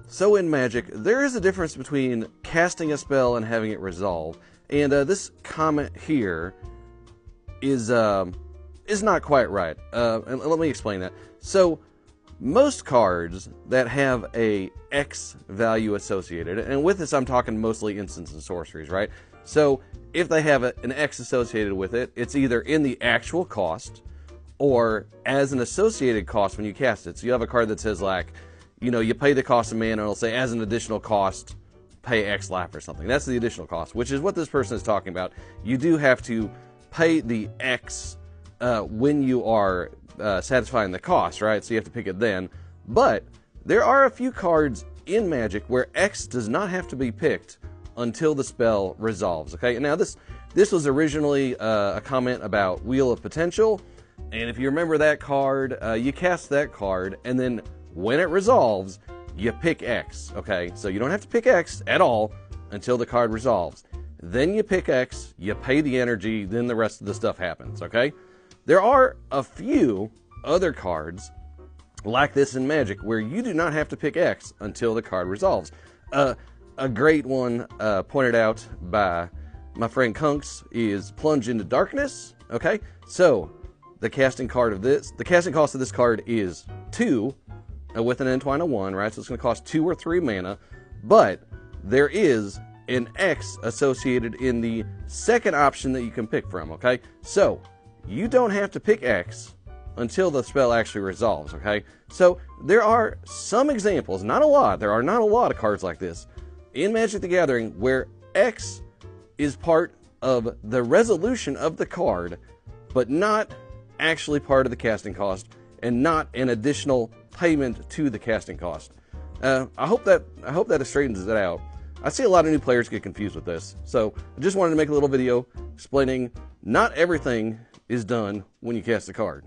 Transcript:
So in Magic, there is a difference between casting a spell and having it resolve, and this comment here is not quite right. And let me explain that. So most cards that have a X value associated, and with this I'm talking mostly instants and sorceries, right? So if they have an X associated with it, it's either in the actual cost or as an associated cost when you cast it. So you have a card that says, like, you know, you pay the cost of mana, and it'll say as an additional cost, pay X life or something. That's the additional cost, which is what this person is talking about. You do have to pay the X when you are satisfying the cost, right? So you have to pick it then. But there are a few cards in Magic where X does not have to be picked until the spell resolves, okay? And now this was originally a comment about Wheel of Potential, and if you remember that card, you cast that card, and then when it resolves, you pick X, okay? So you don't have to pick X at all until the card resolves. Then you pick X, you pay the energy, then the rest of the stuff happens, okay? There are a few other cards like this in Magic where you do not have to pick X until the card resolves. A great one pointed out by my friend Kunks is Plunge into Darkness, okay? So the casting cost of this card is 2, with an Entwine of 1, right? So it's going to cost 2 or 3 mana, but there is an X associated in the second option that you can pick from, okay? So you don't have to pick X until the spell actually resolves, okay? So there are some examples, not a lot, there are not a lot of cards like this in Magic the Gathering where X is part of the resolution of the card, but not actually part of the casting cost, and not an additional payment to the casting cost. I hope that straightens it out. I see a lot of new players get confused with this, so I just wanted to make a little video explaining not everything is done when you cast a card.